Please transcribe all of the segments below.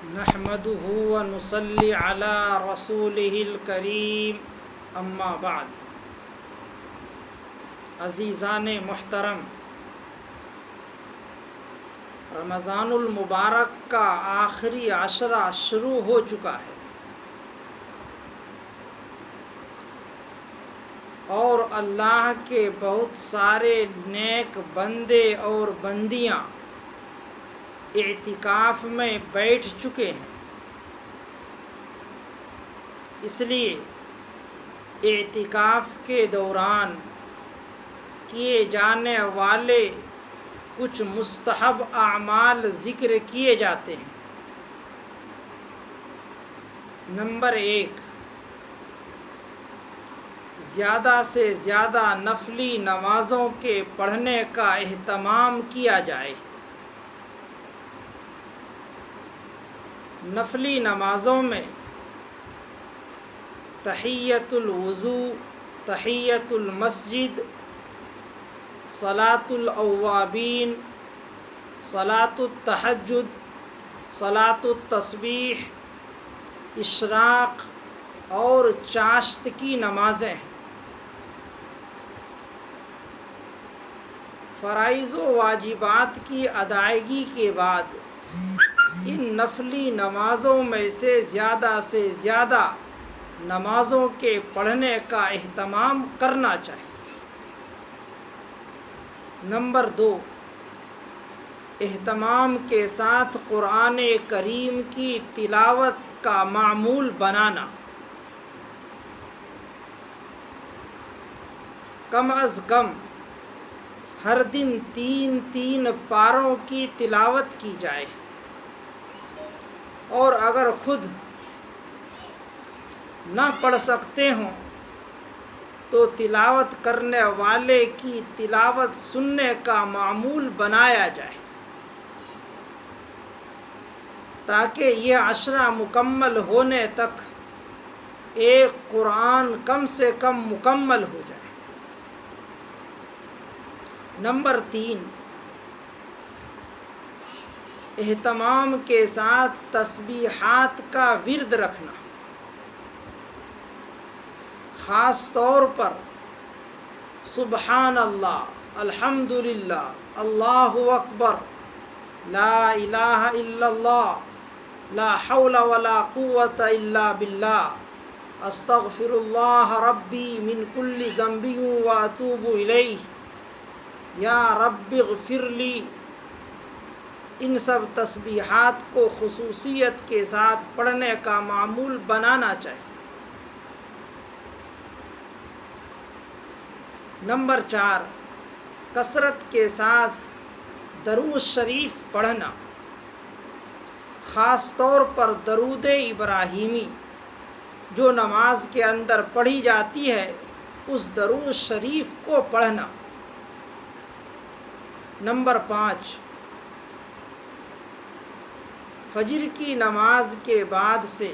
نحمده ونصلي على رسوله الكريم اما بعد. عزیزان محترم، رمضان المبارک کا آخری عشرہ شروع ہو چکا ہے اور اللہ کے بہت سارے نیک بندے اور بندیاں اعتکاف میں بیٹھ چکے ہیں. اس لیے اعتکاف کے دوران کیے جانے والے کچھ مستحب اعمال ذکر کیے جاتے ہیں. نمبر 1، زیادہ سے زیادہ نفلی نمازوں کے پڑھنے کا اہتمام کیا جائے. نفلی نمازوں میں تحیۃ الوضو، تحیۃ المسجد، صلاۃ الاوابین، صلاۃ التہجد، صلاۃ التسبیح، اشراق اور چاشت کی نمازیں ہیں. فرائض و واجبات کی ادائیگی کے بعد ان نفلی نمازوں میں سے زیادہ نمازوں کے پڑھنے کا اہتمام کرنا چاہیے. نمبر 2، اہتمام کے ساتھ قرآن کریم کی تلاوت کا معمول بنانا. کم از کم ہر دن 3 پاروں کی تلاوت کی جائے، اور اگر خود نہ پڑھ سکتے ہوں تو تلاوت کرنے والے کی تلاوت سننے کا معمول بنایا جائے، تاکہ یہ عشرہ مکمل ہونے تک ایک قرآن کم سے کم مکمل ہو جائے. نمبر 3، اہتمام کے ساتھ تسبیحات کا ورد رکھنا. خاص طور پر سبحان اللہ، الحمدللہ، اللہ اکبر، لا الہ الا اللہ، لا حول ولا قوة الا باللہ، استغفر اللہ ربی من کل ذنب واتوب الیہ، یا رب اغفر لی. ان سب تسبیحات کو خصوصیت کے ساتھ پڑھنے کا معمول بنانا چاہیے. نمبر 4، کثرت کے ساتھ درود شریف پڑھنا. خاص طور پر درود ابراہیمی جو نماز کے اندر پڑھی جاتی ہے، اس درود شریف کو پڑھنا. نمبر 5، فجر کی نماز کے بعد سے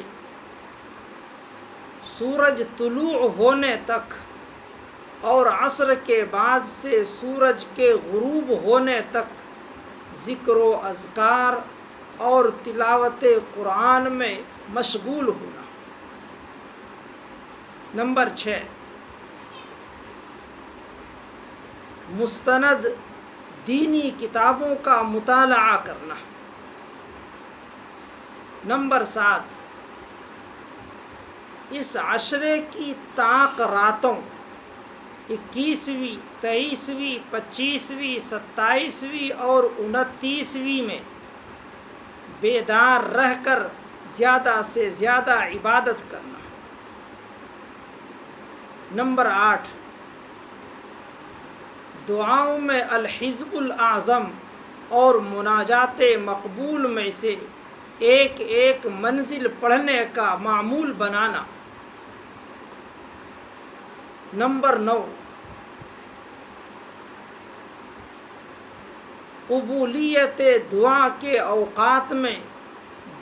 سورج طلوع ہونے تک اور عصر کے بعد سے سورج کے غروب ہونے تک ذکر و اذکار اور تلاوت قرآن میں مشغول ہونا. نمبر 6، مستند دینی کتابوں کا مطالعہ کرنا. نمبر 7، اس عشرے کی طاق راتوں 21ویں، 23ویں، 25ویں، 27ویں اور 29ویں میں بیدار رہ کر زیادہ سے زیادہ عبادت کرنا. نمبر 8، دعاؤں میں الحزب الاعظم اور مناجات مقبول میں سے ایک منزل پڑھنے کا معمول بنانا. نمبر 9، قبولیت دعا کے اوقات میں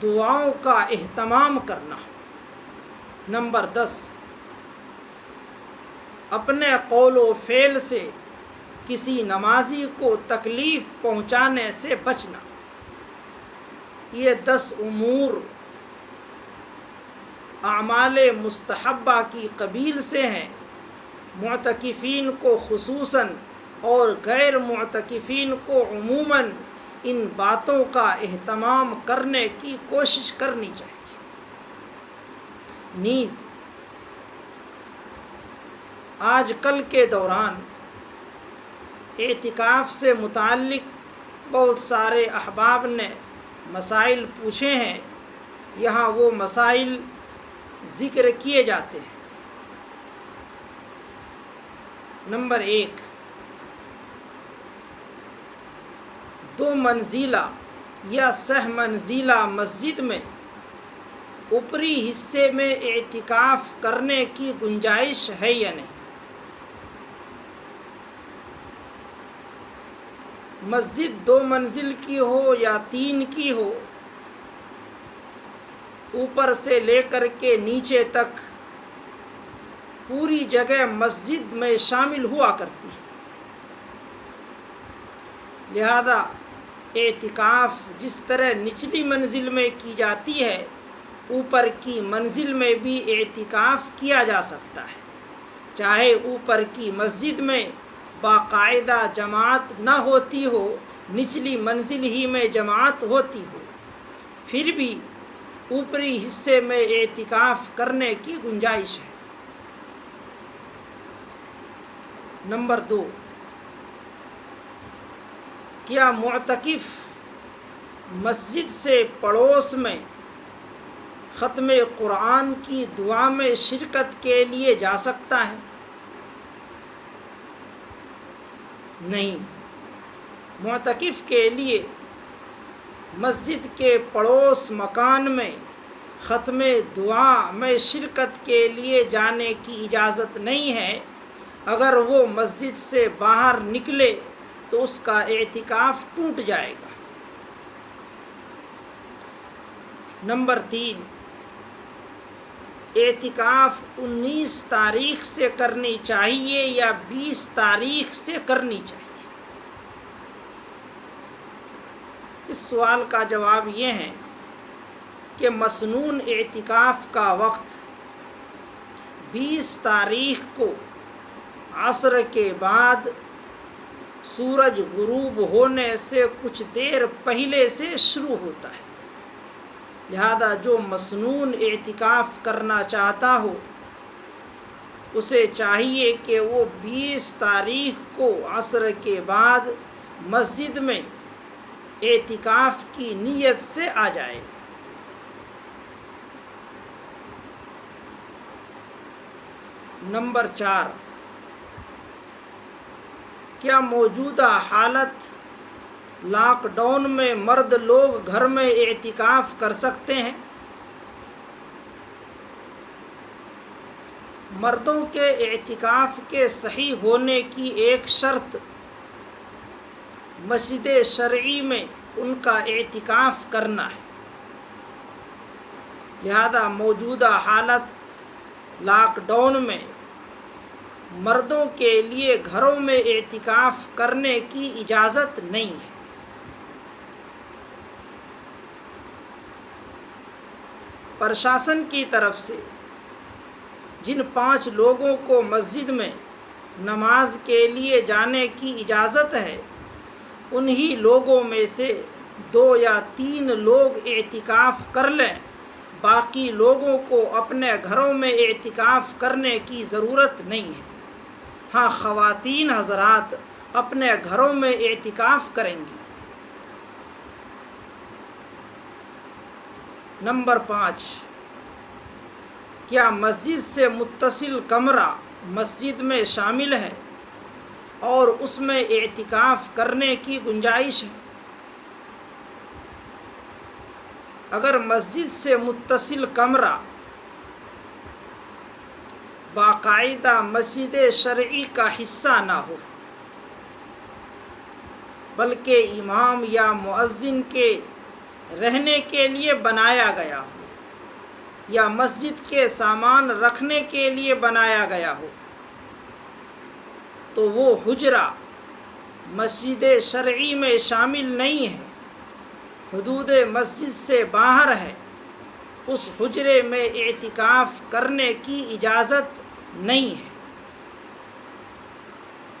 دعاؤں کا اہتمام کرنا. نمبر 10، اپنے قول و فعل سے کسی نمازی کو تکلیف پہنچانے سے بچنا. یہ 10 امور اعمال مستحبہ کی قبیل سے ہیں، معتکفین کو خصوصاً اور غیر معتکفین کو عموماً ان باتوں کا اہتمام کرنے کی کوشش کرنی چاہیے۔ نیز آج کل کے دوران اعتکاف سے متعلق بہت سارے احباب نے مسائل پوچھے ہیں، یہاں وہ مسائل ذکر کیے جاتے ہیں۔ نمبر 1، 2 منزلہ یا سہ منزلہ مسجد میں اوپری حصے میں اعتکاف کرنے کی گنجائش ہے یا نہیں؟ مسجد 2 منزل کی ہو یا 3 کی ہو، اوپر سے لے کر کے نیچے تک پوری جگہ مسجد میں شامل ہوا کرتی ہے، لہذا اعتکاف جس طرح نچلی منزل میں کی جاتی ہے، اوپر کی منزل میں بھی اعتکاف کیا جا سکتا ہے، چاہے اوپر کی مسجد میں باقاعدہ جماعت نہ ہوتی ہو، نچلی منزل ہی میں جماعت ہوتی ہو، پھر بھی اوپری حصے میں اعتکاف کرنے کی گنجائش ہے۔ نمبر 2، کیا معتکف مسجد سے پڑوس میں ختم قرآن کی دعا میں شرکت کے لیے جا سکتا ہے؟ نہیں، معتکف کے لیے مسجد کے پڑوس مکان میں ختم دعا میں شرکت کے لیے جانے کی اجازت نہیں ہے۔ اگر وہ مسجد سے باہر نکلے تو اس کا اعتکاف ٹوٹ جائے گا۔ نمبر 3، اعتکاف 19 تاریخ سے کرنی چاہیے یا 20 تاریخ سے کرنی چاہیے؟ اس سوال کا جواب یہ ہے کہ مسنون اعتکاف کا وقت 20 تاریخ کو عصر کے بعد سورج غروب ہونے سے کچھ دیر پہلے سے شروع ہوتا ہے، لہذا جو مسنون اعتکاف کرنا چاہتا ہو اسے چاہیے کہ وہ 20 تاریخ کو عصر کے بعد مسجد میں اعتکاف کی نیت سے آ جائے۔ نمبر 4، کیا موجودہ حالت لاک ڈاؤن میں مرد لوگ گھر میں اعتکاف کر سکتے ہیں؟ مردوں کے اعتکاف کے صحیح ہونے کی ایک شرط مسجد شرعی میں ان کا اعتکاف کرنا ہے، لہذا موجودہ حالت لاک ڈاؤن میں مردوں کے لیے گھروں میں اعتکاف کرنے کی اجازت نہیں ہے۔ پرشاسن کی طرف سے جن 5 لوگوں کو مسجد میں نماز کے لیے جانے کی اجازت ہے، انہی لوگوں میں سے 2 یا 3 لوگ اعتکاف کر لیں، باقی لوگوں کو اپنے گھروں میں اعتکاف کرنے کی ضرورت نہیں ہے۔ ہاں، خواتین حضرات اپنے گھروں میں اعتکاف کریں گی۔ نمبر 5، کیا مسجد سے متصل کمرہ مسجد میں شامل ہے اور اس میں اعتکاف کرنے کی گنجائش ہے؟ اگر مسجد سے متصل کمرہ باقاعدہ مسجد شرعی کا حصہ نہ ہو، بلکہ امام یا مؤذن کے رہنے کے لیے بنایا گیا ہو یا مسجد کے سامان رکھنے کے لیے بنایا گیا ہو، تو وہ حجرہ مسجد شرعی میں شامل نہیں ہے، حدود مسجد سے باہر ہے اس حجرے میں اعتکاف کرنے کی اجازت نہیں ہے۔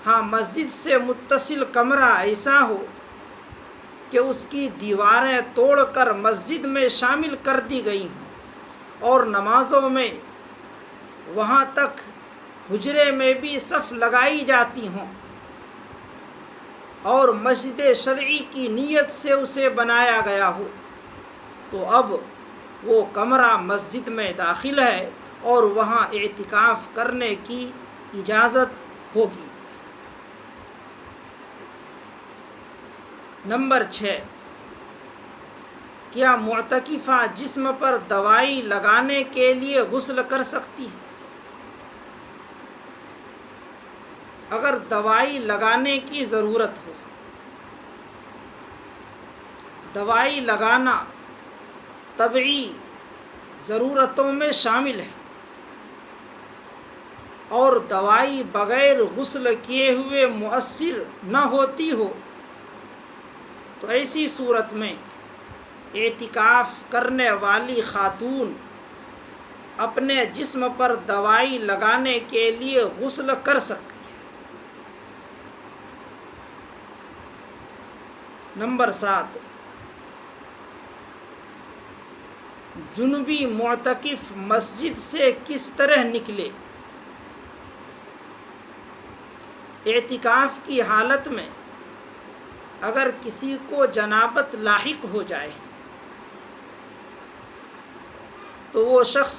ہاں، مسجد سے متصل کمرہ ایسا ہو کہ اس کی دیواریں توڑ کر مسجد میں شامل کر دی گئی ہوں اور نمازوں میں وہاں تک حجرے میں بھی صف لگائی جاتی ہوں اور مسجد شرعی کی نیت سے اسے بنایا گیا ہو، تو اب وہ کمرہ مسجد میں داخل ہے اور وہاں اعتکاف کرنے کی اجازت ہوگی۔ نمبر 6، کیا معتکفہ جسم پر دوائی لگانے کے لیے غسل کر سکتی ہے؟ اگر دوائی لگانے کی ضرورت ہو، دوائی لگانا طبعی ضرورتوں میں شامل ہے اور دوائی بغیر غسل کیے ہوئے مؤثر نہ ہوتی ہو، تو ایسی صورت میں اعتکاف کرنے والی خاتون اپنے جسم پر دوائی لگانے کے لیے غسل کر سکتی ہے۔ نمبر 7، جنبی معتکف مسجد سے کس طرح نکلے؟ اعتکاف کی حالت میں اگر کسی کو جنابت لاحق ہو جائے تو وہ شخص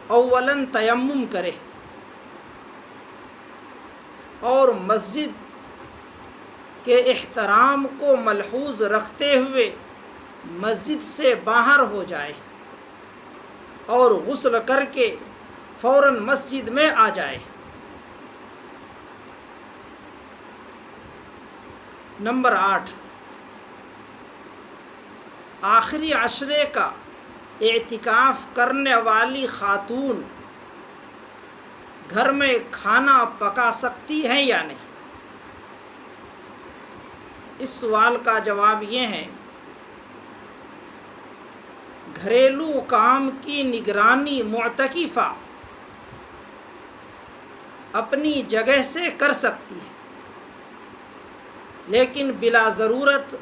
اولاً تیمم کرے اور مسجد کے احترام کو ملحوظ رکھتے ہوئے مسجد سے باہر ہو جائے اور غسل کر کے فوراً مسجد میں آ جائے۔ نمبر 8، آخری عشرے کا اعتکاف کرنے والی خاتون گھر میں کھانا پکا سکتی ہیں یا نہیں؟ اس سوال کا جواب یہ ہے، گھریلو کام کی نگرانی معتکفہ اپنی جگہ سے کر سکتی ہے، لیکن بلا ضرورت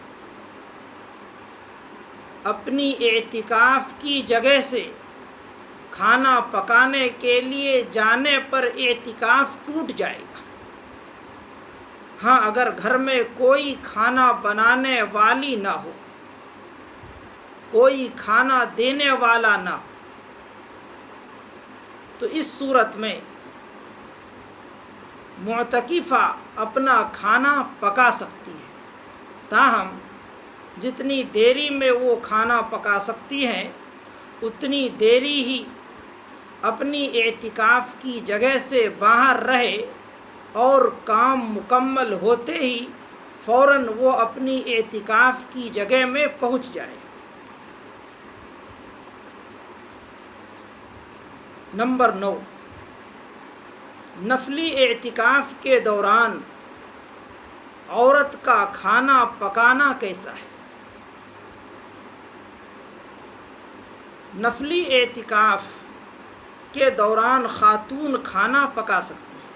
اپنی اعتکاف کی جگہ سے کھانا پکانے کے لیے جانے پر اعتکاف ٹوٹ جائے گا۔ ہاں، اگر گھر میں کوئی کھانا بنانے والی نہ ہو، کوئی کھانا دینے والا نہ ہو، تو اس صورت میں معتکفہ اپنا کھانا پکا سکتی ہے، تاہم جتنی دیری میں وہ کھانا پکا سکتی ہیں اتنی دیری ہی اپنی اعتکاف کی جگہ سے باہر رہے اور کام مکمل ہوتے ہی فوراً وہ اپنی اعتکاف کی جگہ میں پہنچ جائے۔ نمبر 9، نفلی اعتکاف کے دوران عورت کا کھانا پکانا کیسا ہے؟ نفلی اعتکاف کے دوران خاتون کھانا پکا سکتی ہے،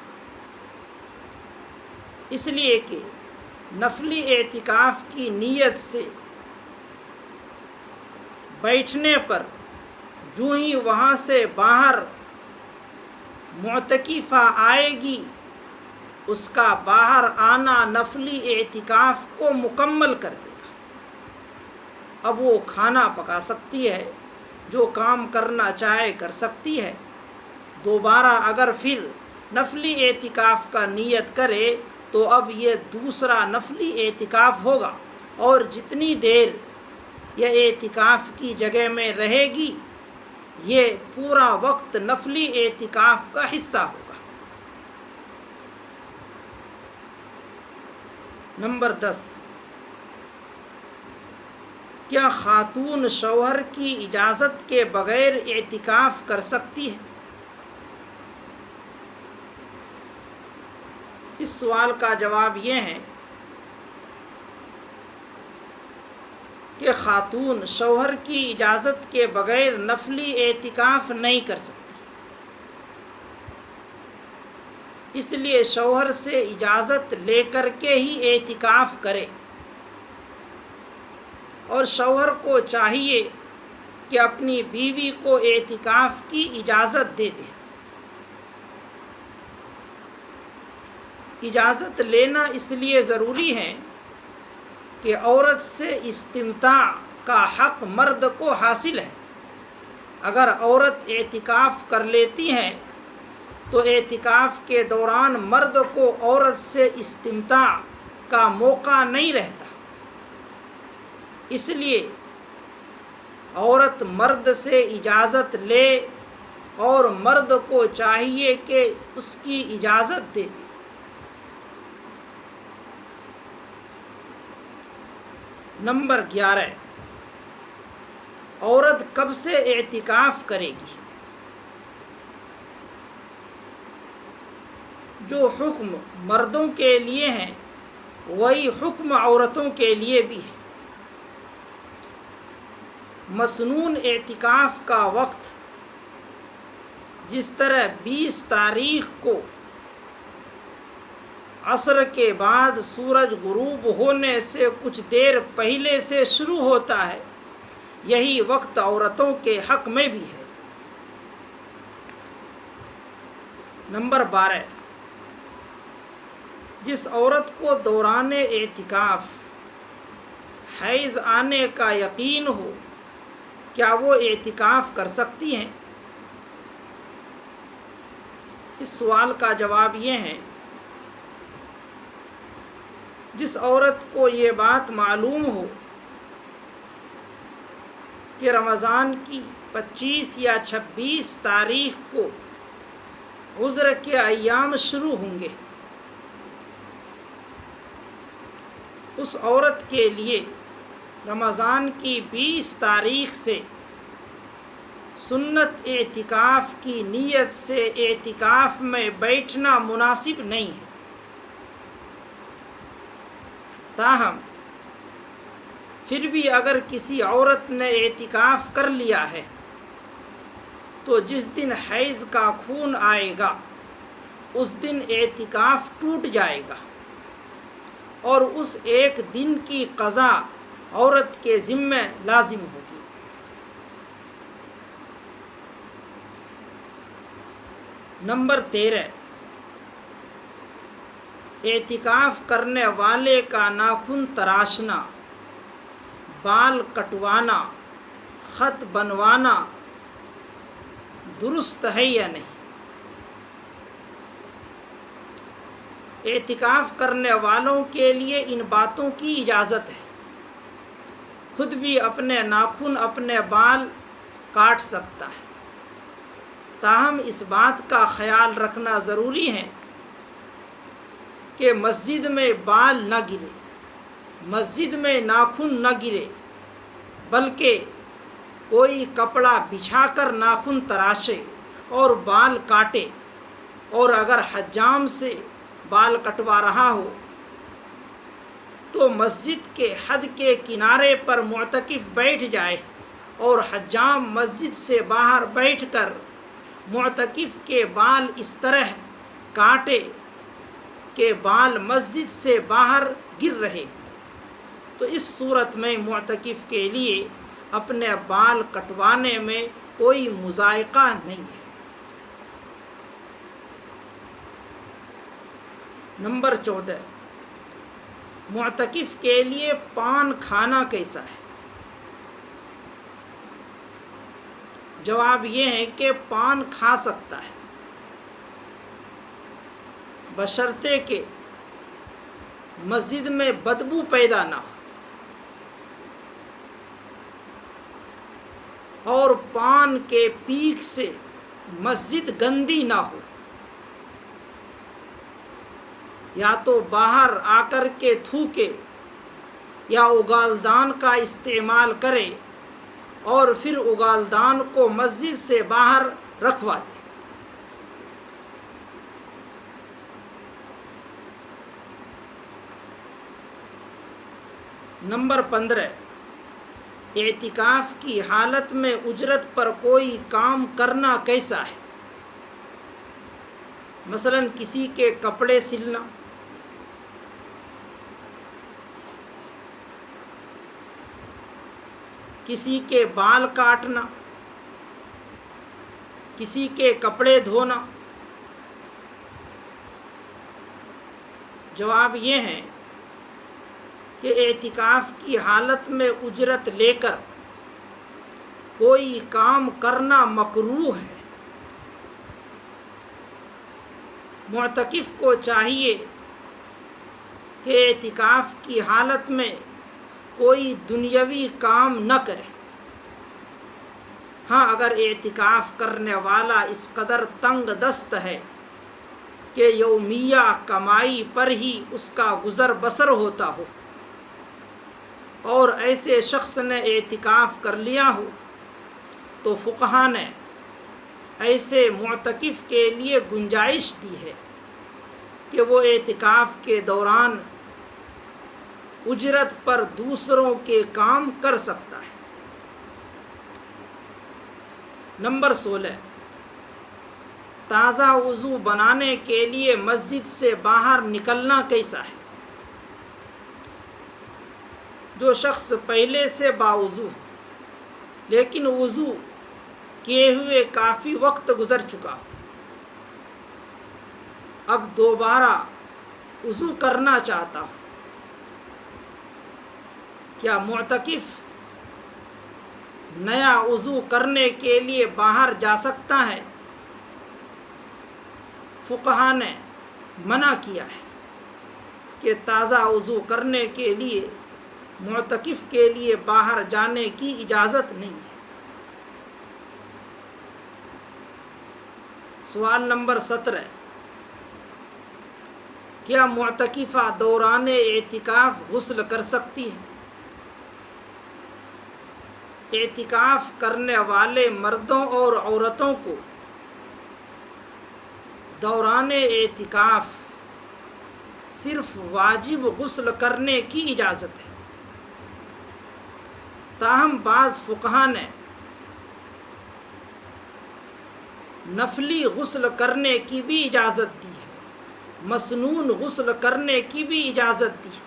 اس لیے کہ نفلی اعتکاف کی نیت سے بیٹھنے پر جو ہی وہاں سے باہر معتکفہ آئے گی، اس کا باہر آنا نفلی اعتکاف کو مکمل کر دے گا۔ اب وہ کھانا پکا سکتی ہے، جو کام کرنا چاہے کر سکتی ہے۔ دوبارہ اگر پھر نفلی اعتکاف کا نیت کرے تو اب یہ دوسرا نفلی اعتکاف ہوگا، اور جتنی دیر یہ اعتکاف کی جگہ میں رہے گی یہ پورا وقت نفلی اعتکاف کا حصہ ہوگا۔ نمبر 10، کیا خاتون شوہر کی اجازت کے بغیر اعتکاف کر سکتی ہے؟ اس سوال کا جواب یہ ہے، کہ خاتون شوہر کی اجازت کے بغیر نفلی اعتکاف نہیں کر سکتی، اس لیے شوہر سے اجازت لے کر کے ہی اعتکاف کرے، اور شوہر کو چاہیے کہ اپنی بیوی کو اعتکاف کی اجازت دے دے۔ اجازت لینا اس لیے ضروری ہے کہ عورت سے استمتاع کا حق مرد کو حاصل ہے۔ اگر عورت اعتکاف کر لیتی ہے تو اعتکاف کے دوران مرد کو عورت سے استمتاع کا موقع نہیں رہتا، اس لیے عورت مرد سے اجازت لے اور مرد کو چاہیے کہ اس کی اجازت دے دے۔ نمبر 11، عورت کب سے اعتکاف کرے گی؟ جو حکم مردوں کے لیے ہیں وہی حکم عورتوں کے لیے بھی ہے۔ مسنون اعتکاف کا وقت جس طرح 20 تاریخ کو عصر کے بعد سورج غروب ہونے سے کچھ دیر پہلے سے شروع ہوتا ہے، یہی وقت عورتوں کے حق میں بھی ہے۔ نمبر 12، جس عورت کو دوران اعتکاف حیض آنے کا یقین ہو، کیا وہ اعتکاف کر سکتی ہیں؟ اس سوال کا جواب یہ ہے، جس عورت کو یہ بات معلوم ہو کہ رمضان کی 25 یا 26 تاریخ کو عذر کے ایام شروع ہوں گے، اس عورت کے لیے رمضان کی 20 تاریخ سے سنت اعتکاف کی نیت سے اعتکاف میں بیٹھنا مناسب نہیں ہے۔ تاہم پھر بھی اگر کسی عورت نے اعتکاف کر لیا ہے تو جس دن حیض کا خون آئے گا اس دن اعتکاف ٹوٹ جائے گا، اور اس ایک دن کی قضا عورت کے ذمہ لازم ہوگی۔ نمبر 13، اعتکاف کرنے والے کا ناخن تراشنا، بال کٹوانا، خط بنوانا درست ہے یا نہیں؟ اعتکاف کرنے والوں کے لیے ان باتوں کی اجازت ہے، خود بھی اپنے ناخن اپنے بال کاٹ سکتا ہے، تاہم اس بات کا خیال رکھنا ضروری ہے کہ مسجد میں بال نہ گرے، مسجد میں ناخن نہ گرے، بلکہ کوئی کپڑا بچھا کر ناخن تراشے اور بال کاٹے، اور اگر حجام سے بال کٹوا رہا ہو تو مسجد کے حد کے کنارے پر معتکف بیٹھ جائے اور حجام مسجد سے باہر بیٹھ کر معتکف کے بال اس طرح کاٹے کہ بال مسجد سے باہر گر رہے، تو اس صورت میں معتکف کے لیے اپنے بال کٹوانے میں کوئی مضائقہ نہیں ہے۔ نمبر 14، معتکف کے لیے پان کھانا کیسا ہے؟ جواب یہ ہے کہ پان کھا سکتا ہے، بشرطے کہ مسجد میں بدبو پیدا نہ ہو اور پان کے پیک سے مسجد گندی نہ ہو، یا تو باہر آ کر کے تھوکے یا اگالدان کا استعمال کرے اور پھر اگالدان کو مسجد سے باہر رکھوا دے۔ نمبر 15، اعتکاف کی حالت میں اجرت پر کوئی کام کرنا کیسا ہے؟ مثلا کسی کے کپڑے سلنا، کسی کے بال کاٹنا، کسی کے کپڑے دھونا۔ جواب یہ ہے کہ اعتکاف کی حالت میں اجرت لے کر کوئی کام کرنا مکروہ ہے۔ معتکف کو چاہیے کہ اعتکاف کی حالت میں کوئی دنیاوی کام نہ کرے۔ ہاں، اگر اعتکاف کرنے والا اس قدر تنگ دست ہے کہ یومیہ کمائی پر ہی اس کا گزر بسر ہوتا ہو، اور ایسے شخص نے اعتکاف کر لیا ہو، تو فقہا نے ایسے معتکف کے لیے گنجائش دی ہے کہ وہ اعتکاف کے دوران اجرت پر دوسروں کے کام کر سکتا ہے۔ نمبر 16، تازہ وضو بنانے کے لیے مسجد سے باہر نکلنا کیسا ہے؟ جو شخص پہلے سے باوضو لیکن وضو کیے ہوئے کافی وقت گزر چکا، اب دوبارہ وضو کرنا چاہتا ہوں، کیا معتکف نیا وضو کرنے کے لیے باہر جا سکتا ہے؟ فقہا نے منع کیا ہے کہ تازہ وضو کرنے کے لیے معتکف کے لیے باہر جانے کی اجازت نہیں ہے۔ سوال نمبر 17، کیا معتکفہ دوران اعتکاف غسل کر سکتی ہے؟ اعتکاف کرنے والے مردوں اور عورتوں کو دوران اعتکاف صرف واجب غسل کرنے کی اجازت ہے، تاہم بعض فقہا نے نفلی غسل کرنے کی بھی اجازت دی ہے، مسنون غسل کرنے کی بھی اجازت دی ہے۔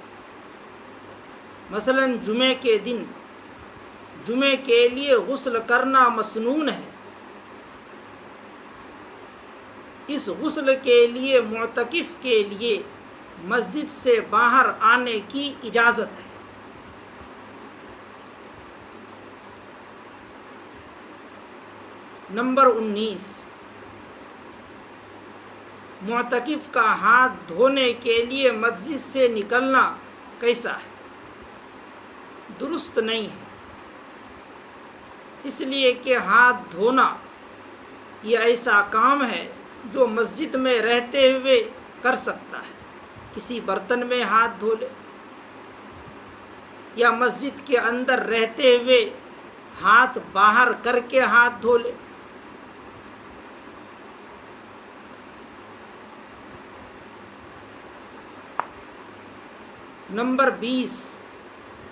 مثلا جمعے کے دن جمعے کے لیے غسل کرنا مسنون ہے، اس غسل کے لیے معتکف کے لیے مسجد سے باہر آنے کی اجازت ہے۔ نمبر 19، معتکف کا ہاتھ دھونے کے لیے مسجد سے نکلنا کیسا ہے؟ درست نہیں ہے، اس لیے کہ ہاتھ دھونا یہ ایسا کام ہے جو مسجد میں رہتے ہوئے کر سکتا ہے۔ کسی برتن میں ہاتھ دھو لے یا مسجد کے اندر رہتے ہوئے ہاتھ باہر کر کے ہاتھ دھو لے۔ نمبر 20،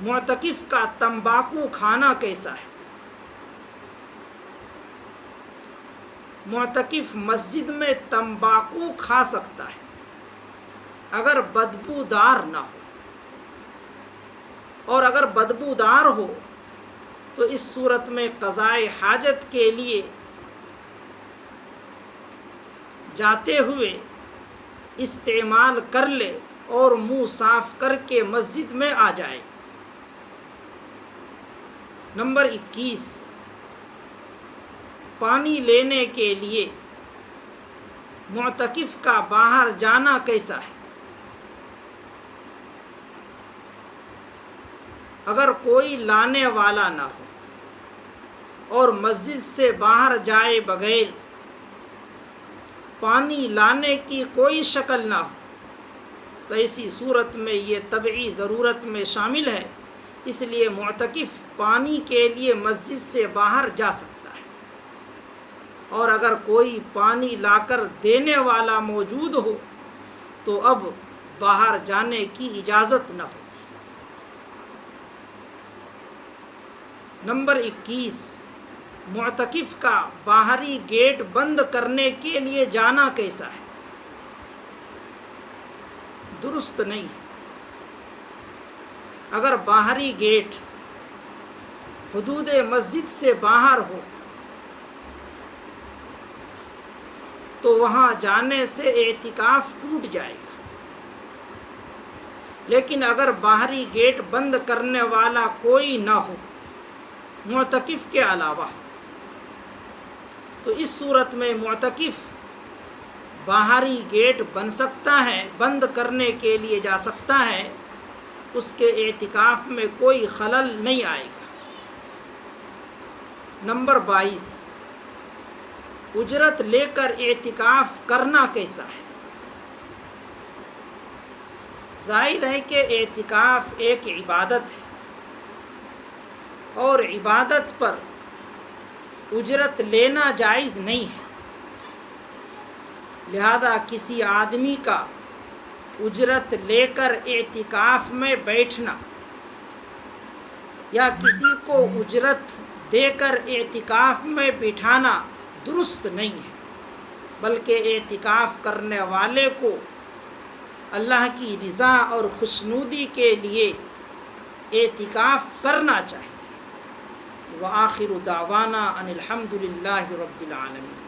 معتکف کا تمباکو کھانا کیسا ہے؟ معتکف مسجد میں تمباکو کھا سکتا ہے اگر بدبودار نہ ہو، اور اگر بدبودار ہو تو اس صورت میں قضائے حاجت کے لیے جاتے ہوئے استعمال کر لے اور منہ صاف کر کے مسجد میں آ جائے۔ نمبر 21، پانی لینے کے لیے معتکف کا باہر جانا کیسا ہے؟ اگر کوئی لانے والا نہ ہو اور مسجد سے باہر جائے بغیر پانی لانے کی کوئی شکل نہ ہو تو ایسی صورت میں یہ طبعی ضرورت میں شامل ہے، اس لیے معتکف پانی کے لیے مسجد سے باہر جا سکتا ہے، اور اگر کوئی پانی لا کر دینے والا موجود ہو تو اب باہر جانے کی اجازت نہ ہو۔ نمبر 21، معتکف کا باہری گیٹ بند کرنے کے لیے جانا کیسا ہے؟ درست نہیں۔ اگر باہری گیٹ حدود مسجد سے باہر ہو تو وہاں جانے سے اعتکاف ٹوٹ جائے گا، لیکن اگر باہری گیٹ بند کرنے والا کوئی نہ ہو معتکف کے علاوہ، تو اس صورت میں معتکف باہری گیٹ بند کرنے کے لیے جا سکتا ہے، اس کے اعتکاف میں کوئی خلل نہیں آئے گا۔ نمبر 22، اجرت لے کر اعتکاف کرنا کیسا ہے؟ ظاہر ہے کہ اعتکاف ایک عبادت ہے، اور عبادت پر اجرت لینا جائز نہیں ہے، لہذا کسی آدمی کا اجرت لے کر اعتکاف میں بیٹھنا یا کسی کو اجرت دے کر اعتکاف میں بٹھانا درست نہیں ہے، بلکہ اعتکاف کرنے والے کو اللہ کی رضا اور خوشنودی کے لیے اعتکاف کرنا چاہیے۔ وآخر دعوانا ان الحمد للہ رب العالمین۔